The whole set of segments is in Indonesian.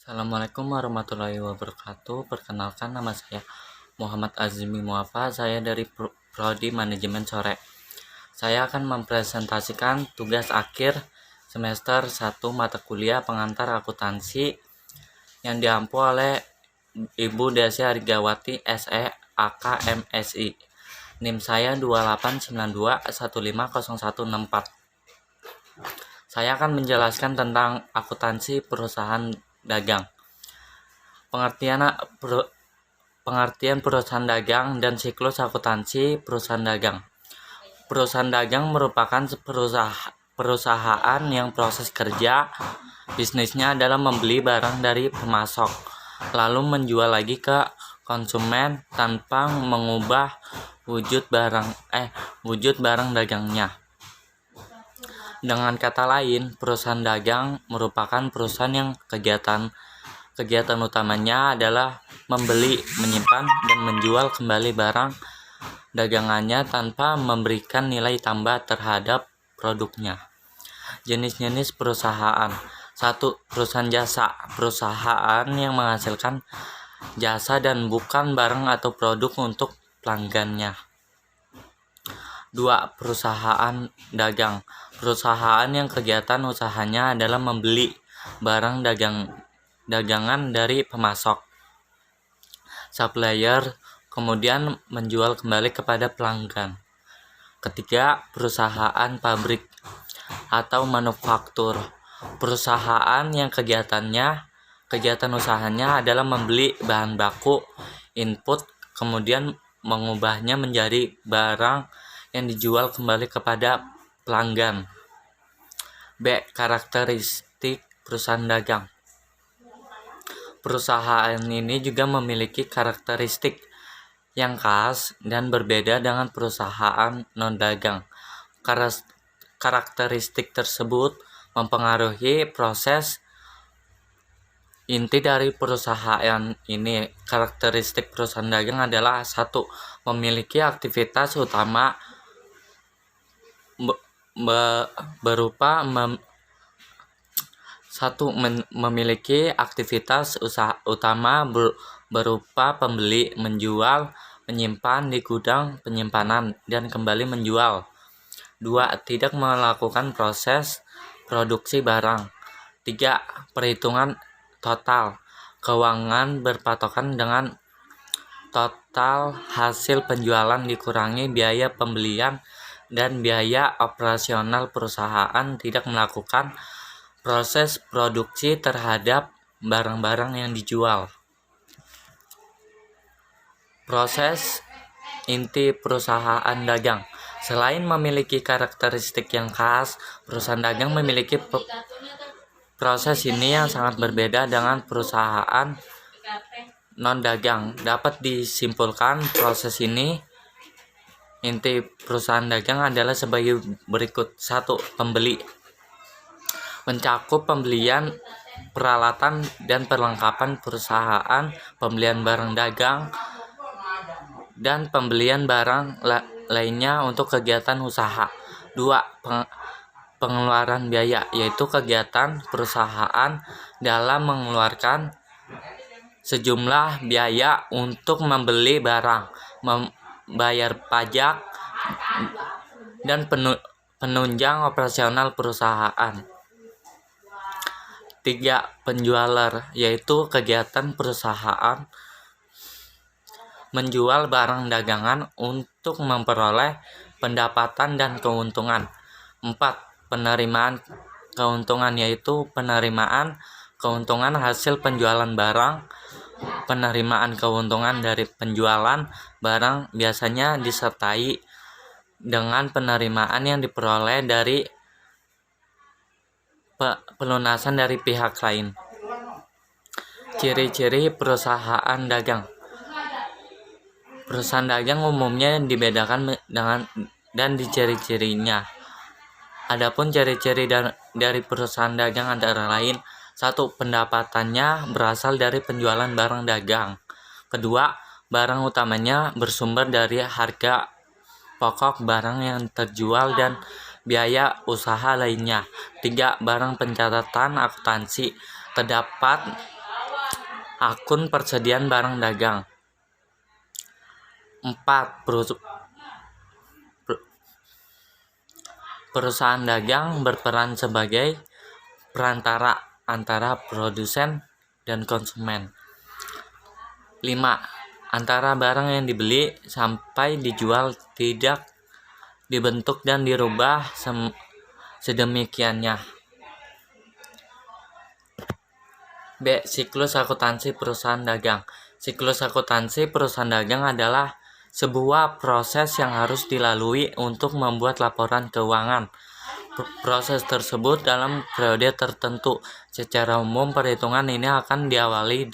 Assalamualaikum warahmatullahi wabarakatuh. Perkenalkan, nama saya Muhammad Azmi Muafa. Saya dari Prodi Manajemen Sore. Saya akan mempresentasikan tugas akhir semester 1 mata kuliah pengantar akuntansi yang diampu oleh Ibu Desy Hargawati SE AK MSI. NIM saya 2892150164. Saya akan menjelaskan tentang akuntansi perusahaan dagang. Pengertian perusahaan dagang dan siklus akuntansi perusahaan dagang. Perusahaan dagang merupakan perusahaan yang proses kerja bisnisnya adalah membeli barang dari pemasok, lalu menjual lagi ke konsumen tanpa mengubah wujud barang dagangnya. Dengan kata lain, perusahaan dagang merupakan perusahaan yang kegiatan utamanya adalah membeli, menyimpan, dan menjual kembali barang dagangannya tanpa memberikan nilai tambah terhadap produknya. Jenis-jenis perusahaan. 1. Perusahaan jasa. Perusahaan yang menghasilkan jasa dan bukan barang atau produk untuk pelanggannya. 2. Perusahaan dagang. Perusahaan yang kegiatan usahanya adalah membeli barang dagangan dari pemasok, supplier, kemudian menjual kembali kepada pelanggan. 3. Perusahaan pabrik atau manufaktur. Perusahaan yang kegiatan usahanya adalah membeli bahan baku, input, kemudian mengubahnya menjadi barang yang dijual kembali kepada pelanggan. B. Karakteristik perusahaan dagang. Perusahaan ini juga memiliki karakteristik yang khas dan berbeda dengan perusahaan non-dagang. Karakteristik tersebut mempengaruhi proses inti dari perusahaan ini. Karakteristik perusahaan dagang adalah 1. Memiliki aktivitas utama memiliki aktivitas usaha utama berupa pembeli, menjual, menyimpan di gudang penyimpanan, dan kembali menjual. 2. Tidak melakukan proses produksi barang. 3. Perhitungan total keuangan berpatokan dengan total hasil penjualan dikurangi biaya pembelian dan biaya operasional. Perusahaan tidak melakukan proses produksi terhadap barang-barang yang dijual. Proses inti perusahaan dagang. Selain memiliki karakteristik yang khas, perusahaan dagang memiliki proses ini yang sangat berbeda dengan perusahaan non-dagang. Dapat disimpulkan proses ini inti perusahaan dagang adalah sebagai berikut. 1. Pembeli. Mencakup pembelian peralatan dan perlengkapan perusahaan, pembelian barang dagang, dan pembelian barang lainnya untuk kegiatan usaha. 2. Pengeluaran biaya, yaitu kegiatan perusahaan dalam mengeluarkan sejumlah biaya untuk membeli barang, membayar pajak, dan penunjang operasional perusahaan. 3. Penjualan, yaitu kegiatan perusahaan menjual barang dagangan untuk memperoleh pendapatan dan keuntungan. 4. Penerimaan keuntungan, yaitu penerimaan keuntungan hasil penjualan barang. Penerimaan keuntungan dari penjualan barang biasanya disertai dengan penerimaan yang diperoleh dari pelunasan dari pihak lain. Ciri-ciri perusahaan dagang. Perusahaan dagang umumnya dibedakan dan ciri-cirinya. Adapun ciri-ciri dari perusahaan dagang antara lain: 1. Pendapatannya berasal dari penjualan barang dagang. 2. Barang utamanya bersumber dari harga pokok barang yang terjual dan biaya usaha lainnya. 3. Barang pencatatan akuntansi. Terdapat akun persediaan barang dagang. 4. Perusahaan dagang berperan sebagai perantara antara produsen dan konsumen. 5. Antara barang yang dibeli sampai dijual tidak dibentuk dan dirubah sedemikiannya. B. Siklus akuntansi perusahaan dagang. Siklus akuntansi perusahaan dagang adalah sebuah proses yang harus dilalui untuk membuat laporan keuangan. Proses tersebut dalam periode tertentu. Secara umum, perhitungan ini akan diawali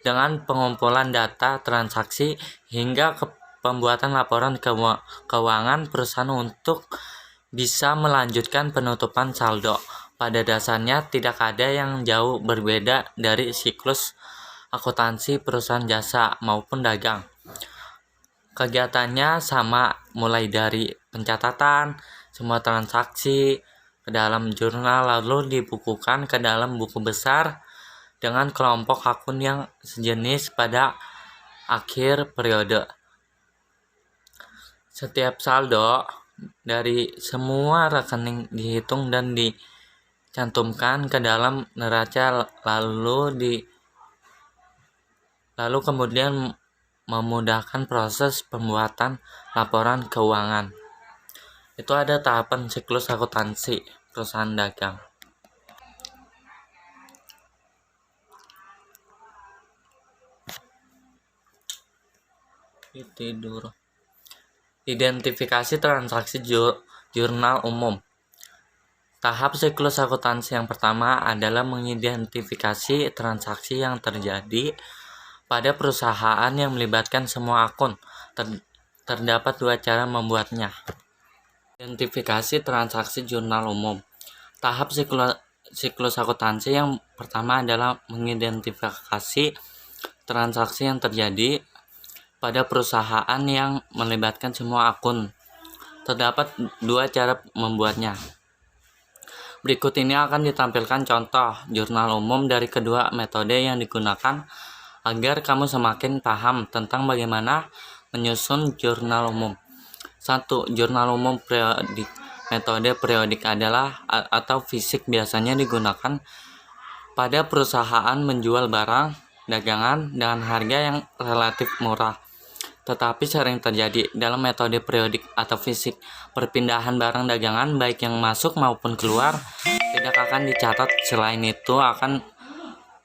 dengan pengumpulan data transaksi hingga ke pembuatan laporan keuangan perusahaan untuk bisa melanjutkan penutupan saldo. Pada dasarnya tidak ada yang jauh berbeda dari siklus akuntansi perusahaan jasa maupun dagang. Kegiatannya sama, mulai dari pencatatan semua transaksi ke dalam jurnal lalu dibukukan ke dalam buku besar dengan kelompok akun yang sejenis pada akhir periode. Setiap saldo dari semua rekening dihitung dan dicantumkan ke dalam neraca lalu kemudian memudahkan proses pembuatan laporan keuangan. Itu ada tahapan siklus akuntansi perusahaan dagang. Identifikasi transaksi jurnal umum. Tahap siklus akuntansi yang pertama adalah mengidentifikasi transaksi yang terjadi pada perusahaan yang melibatkan semua akun. Terdapat 2 cara membuatnya. Identifikasi transaksi jurnal umum. Tahap siklus akuntansi yang pertama adalah mengidentifikasi transaksi yang terjadi pada perusahaan yang melibatkan semua akun. Terdapat 2 cara membuatnya. Berikut ini akan ditampilkan contoh jurnal umum dari kedua metode yang digunakan agar kamu semakin paham tentang bagaimana menyusun jurnal umum. 1. Jurnal umum periodik. Metode periodik adalah atau fisik biasanya digunakan pada perusahaan menjual barang dagangan dengan harga yang relatif murah. Tetapi sering terjadi dalam metode periodik atau fisik, perpindahan barang dagangan baik yang masuk maupun keluar tidak akan dicatat. Selain itu akan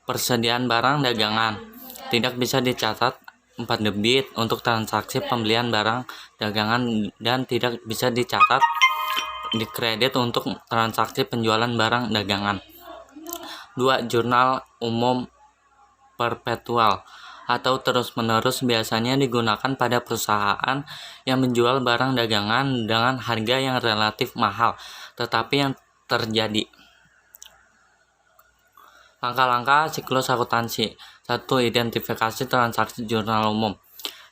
persediaan barang dagangan tidak bisa dicatat 4 debit untuk transaksi pembelian barang dagangan dan tidak bisa dicatat di kredit untuk transaksi penjualan barang dagangan. 2. Jurnal umum perpetual atau terus-menerus biasanya digunakan pada perusahaan yang menjual barang dagangan dengan harga yang relatif mahal, tetapi yang terjadi. Langkah-langkah siklus akuntansi. 1. Identifikasi transaksi jurnal umum.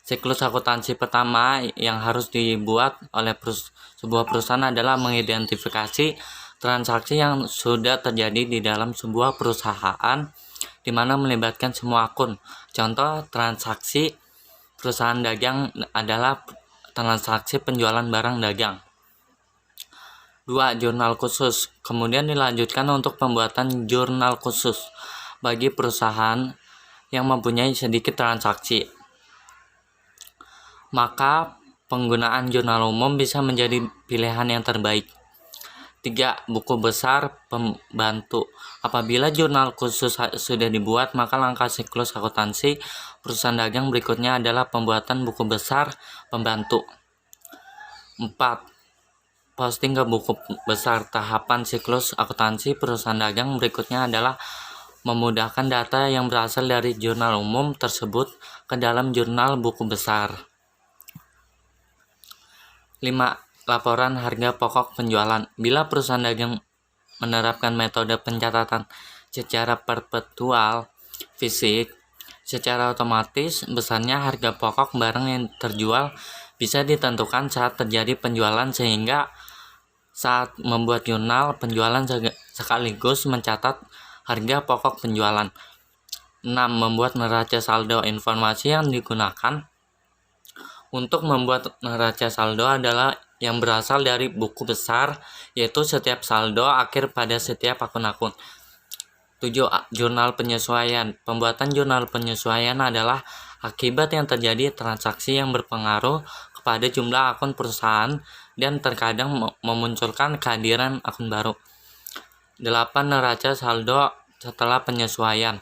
Siklus akuntansi pertama yang harus dibuat oleh sebuah perusahaan adalah mengidentifikasi transaksi yang sudah terjadi di dalam sebuah perusahaan di mana melibatkan semua akun. Contoh transaksi perusahaan dagang adalah transaksi penjualan barang dagang. 2. Jurnal khusus. Kemudian dilanjutkan untuk pembuatan jurnal khusus bagi perusahaan yang mempunyai sedikit transaksi. Maka penggunaan jurnal umum bisa menjadi pilihan yang terbaik. 3. Buku besar pembantu. Apabila jurnal khusus sudah dibuat, maka langkah siklus akuntansi perusahaan dagang berikutnya adalah pembuatan buku besar pembantu. 4. Posting ke buku besar. Tahapan siklus akuntansi perusahaan dagang berikutnya adalah memudahkan data yang berasal dari jurnal umum tersebut ke dalam jurnal buku besar. 5. Laporan harga pokok penjualan. Bila perusahaan dagang menerapkan metode pencatatan secara perpetual fisik, secara otomatis besarnya harga pokok barang yang terjual bisa ditentukan saat terjadi penjualan, sehingga saat membuat jurnal penjualan sekaligus mencatat harga pokok penjualan. 6. Membuat neraca saldo. Informasi yang digunakan untuk membuat neraca saldo adalah yang berasal dari buku besar, yaitu setiap saldo akhir pada setiap akun-akun. 7. Jurnal penyesuaian. Pembuatan jurnal penyesuaian adalah akibat yang terjadi transaksi yang berpengaruh kepada jumlah akun perusahaan dan terkadang memunculkan kehadiran akun baru. 8. Neraca saldo setelah penyesuaian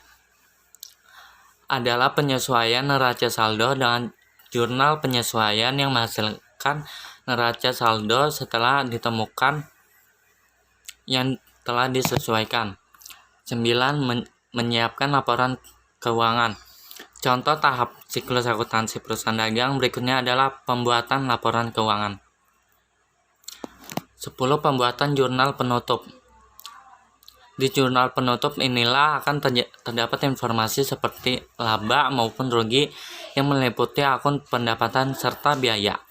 adalah penyesuaian neraca saldo dengan jurnal penyesuaian yang menghasilkan neraca saldo setelah ditemukan yang telah disesuaikan. 9. Menyiapkan laporan keuangan. Contoh tahap siklus akuntansi perusahaan dagang berikutnya adalah pembuatan laporan keuangan. 10. Pembuatan jurnal penutup. Di jurnal penutup inilah akan terdapat informasi seperti laba maupun rugi yang meliputi akun pendapatan serta biaya.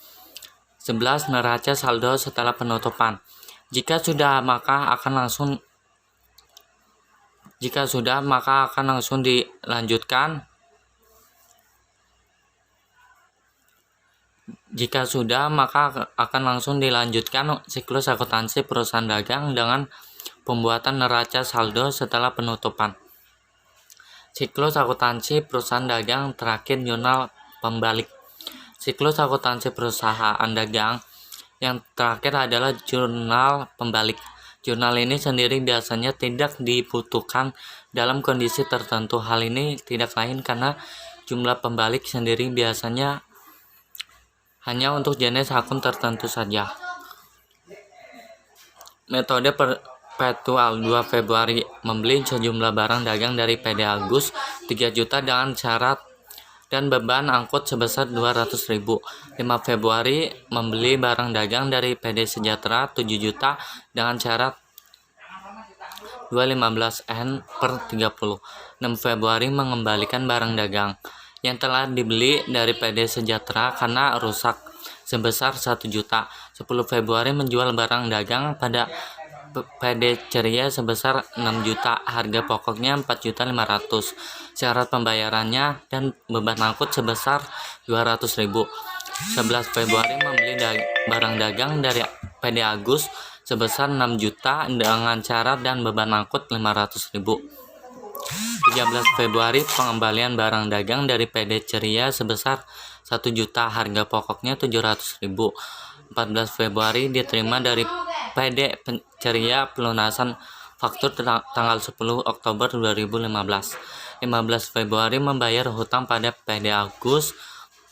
11. Neraca saldo setelah penutupan. Jika sudah maka akan langsung dilanjutkan. Jika sudah, maka akan langsung dilanjutkan siklus akuntansi perusahaan dagang dengan pembuatan neraca saldo setelah penutupan. Siklus akuntansi perusahaan dagang terakhir jurnal pembalik. Siklus akuntansi perusahaan dagang yang terakhir adalah jurnal pembalik. Jurnal ini sendiri biasanya tidak dibutuhkan dalam kondisi tertentu. Hal ini tidak lain karena jumlah pembalik sendiri biasanya hanya untuk jenis akun tertentu saja. Metode perpetual. 2 Februari membeli sejumlah barang dagang dari PD Agus 3 juta dengan syarat dan beban angkut sebesar 200.000. 5 Februari membeli barang dagang dari PD Sejahtera 7 juta dengan syarat 215 N per 30. 6 Februari mengembalikan barang dagang yang telah dibeli dari PD Sejahtera karena rusak sebesar 1 juta. 10 Februari menjual barang dagang pada PD Ceria sebesar 6 juta, harga pokoknya 4.500.000. Syarat pembayarannya dan beban angkut sebesar 200.000. 11 Februari membeli barang dagang dari PD Agus sebesar 6 juta dengan syarat dan beban angkut 500.000. 13 Februari pengembalian barang dagang dari PD Ceria sebesar 1 juta, harga pokoknya 700.000. 14 Februari diterima dari PD Ceria pelunasan faktur tanggal 10 Oktober 2015. 15 Februari membayar hutang pada PD Agus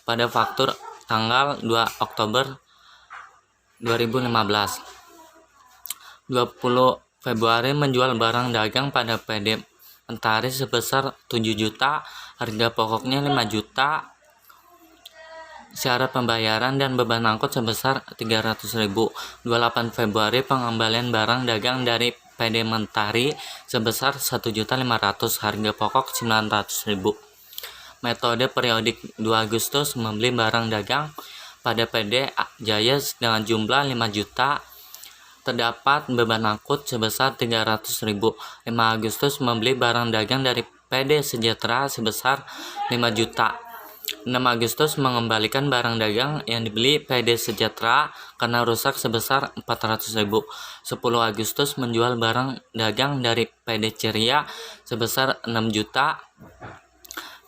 pada faktur tanggal 2 Oktober 2015. 20 Februari menjual barang dagang pada PD Mentari sebesar 7 juta, harga pokoknya 5 juta. Syarat pembayaran dan beban angkut sebesar 300.000. 28 Februari pengembalian barang dagang dari PD Mentari sebesar 1.500.000, harga pokok 900.000. Metode periodik. 2 Agustus membeli barang dagang pada PD Jaya dengan jumlah 5 juta, terdapat beban angkut sebesar 300.000. 5 Agustus membeli barang dagang dari PD Sejahtera sebesar 5 juta. 6 Agustus mengembalikan barang dagang yang dibeli PD Sejahtera karena rusak sebesar 400.000. 10 Agustus menjual barang dagang dari PD Ceria sebesar 6 juta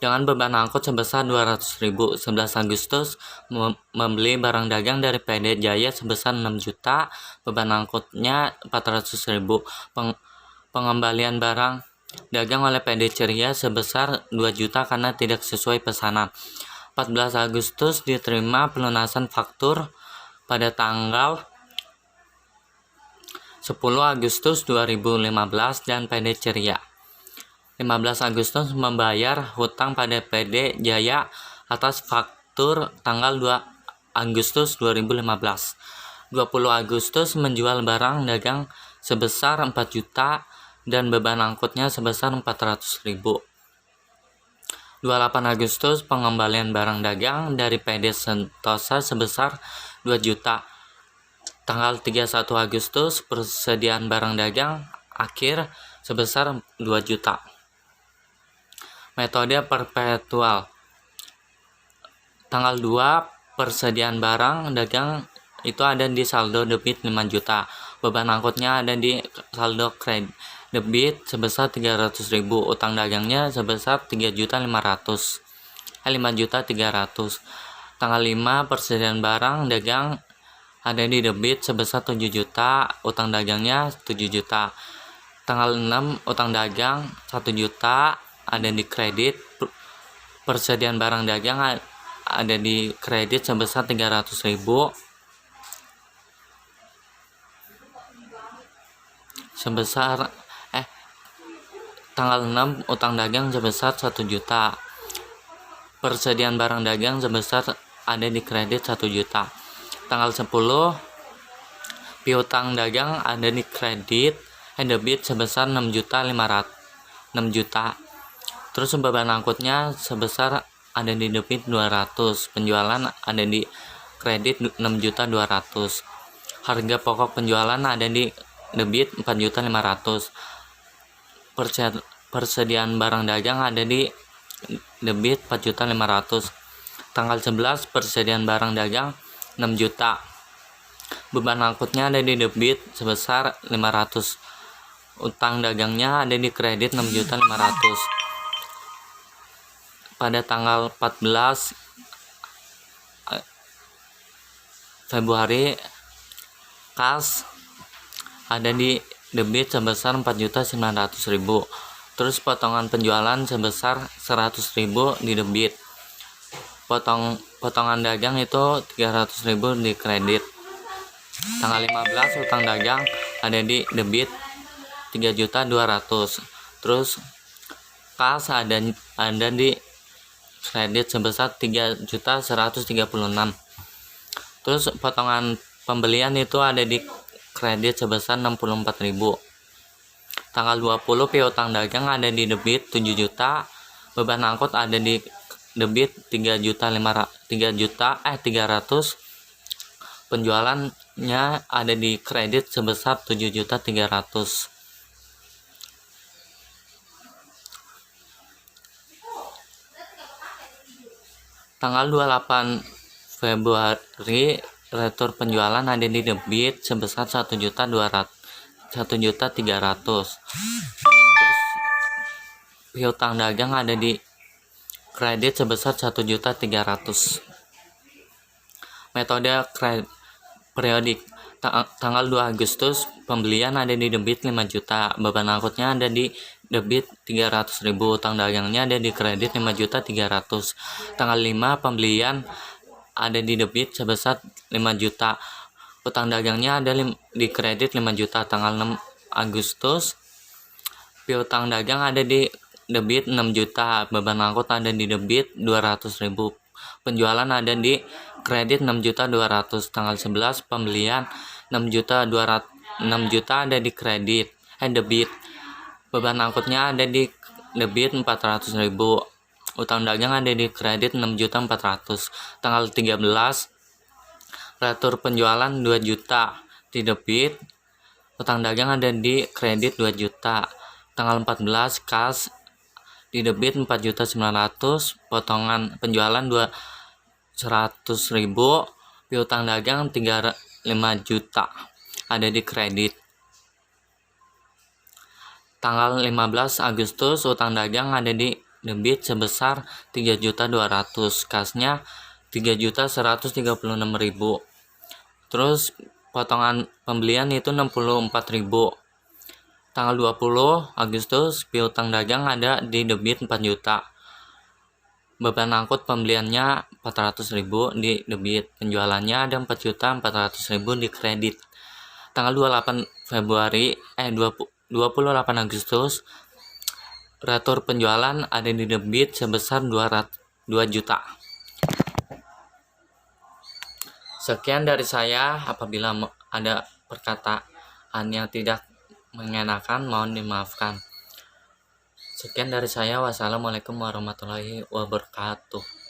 dengan beban angkut sebesar 200.000. 11 Agustus membeli barang dagang dari PD Jaya sebesar 6 juta, beban angkutnya 400.000. Pengembalian barang dagang oleh PD Ceria sebesar 2 juta karena tidak sesuai pesanan. 14 Agustus diterima pelunasan faktur pada tanggal 10 Agustus 2015 dan PD Ceria. 15 Agustus membayar hutang pada PD Jaya atas faktur tanggal 2 Agustus 2015. 20 Agustus menjual barang dagang sebesar 4 juta dan beban angkutnya sebesar 400.000. 28 Agustus pengembalian barang dagang dari PD Sentosa sebesar 2 juta. Tanggal 31 Agustus persediaan barang dagang akhir sebesar 2 juta. Metode perpetual. Tanggal 2, persediaan barang dagang itu ada di saldo debit 5 juta. Beban angkutnya ada di saldo kredit debit sebesar 300.000. Utang dagangnya sebesar 3.500.000. 5.300.000. Tanggal 5, persediaan barang dagang ada di debit sebesar 7 juta. Utang dagangnya 7 juta. Tanggal 6, utang dagang 1 juta ada di kredit. Persediaan barang dagang ada di kredit sebesar 300.000. Tanggal 6, utang dagang sebesar 1 juta. Persediaan barang dagang sebesar ada di kredit 1 juta. Tanggal 10, piutang dagang ada di kredit debit sebesar 6 juta. Terus beban angkutnya sebesar ada di debit 200. Penjualan ada di kredit 6.200.000. Harga pokok penjualan ada di debit 4.500.000. Persediaan barang dagang ada di debit 4.500.000. Tanggal 11, persediaan barang dagang 6 juta. Beban angkutnya ada di debit sebesar 500. Utang dagangnya ada di kredit 6.500.000. Pada tanggal 14 Februari, kas ada di debit sebesar 4.900.000. Terus potongan penjualan sebesar 100.000 di debit. Potongan dagang itu 300.000 di kredit. Tanggal 15, utang dagang ada di debit 3.200.000. Terus kas ada di kredit sebesar 3.136.000. Terus potongan pembelian itu ada di kredit sebesar 64.000. Tanggal 20, piutang dagang ada di debit 7 juta. Beban angkut ada di debit 300. Penjualannya ada di kredit sebesar 7.300.000. Tanggal 28 Februari, retur penjualan ada di debit sebesar 1.300.000. Terus piutang dagang ada di kredit sebesar 1.300.000. Metode periodik. Tanggal 2 Agustus, pembelian ada di debit 5 juta. Beban angkutnya ada di debit 300.000. Utang dagangnya ada di kredit 5.300.000. Tanggal 5, pembelian ada di debit sebesar 5 juta. Utang dagangnya ada di kredit 5 juta. Tanggal 6 Agustus, piutang dagang ada di debit 6 juta. Beban angkut ada di debit 200.000. Penjualan ada di kredit 6.200.000. Tanggal 11, pembelian 6 juta ada di kredit debit. Beban angkutnya ada di debit 400.000. Utang dagang ada di kredit 6.400.000. Tanggal 13, retur penjualan 2 juta di debit. Utang dagang ada di kredit 2 juta. Tanggal 14, kas di debit 4.900.000. Potongan penjualan 200.000. Piutang dagang 5 juta ada di kredit. Tanggal 15 Agustus, utang dagang ada di debit sebesar 3.200.000. Kasnya 3.136.000. Terus potongan pembelian itu 64.000. Tanggal 20 Agustus, piutang dagang ada di debit 4 juta. Beban angkut pembeliannya 400.000 di debit. Penjualannya ada 4.400.000 di kredit. Tanggal 28 Agustus, retur penjualan ada di debit sebesar 2 juta. Sekian dari saya. Apabila ada perkataan yang tidak mengenakan, mohon dimaafkan. Sekian dari saya. Wassalamualaikum warahmatullahi wabarakatuh.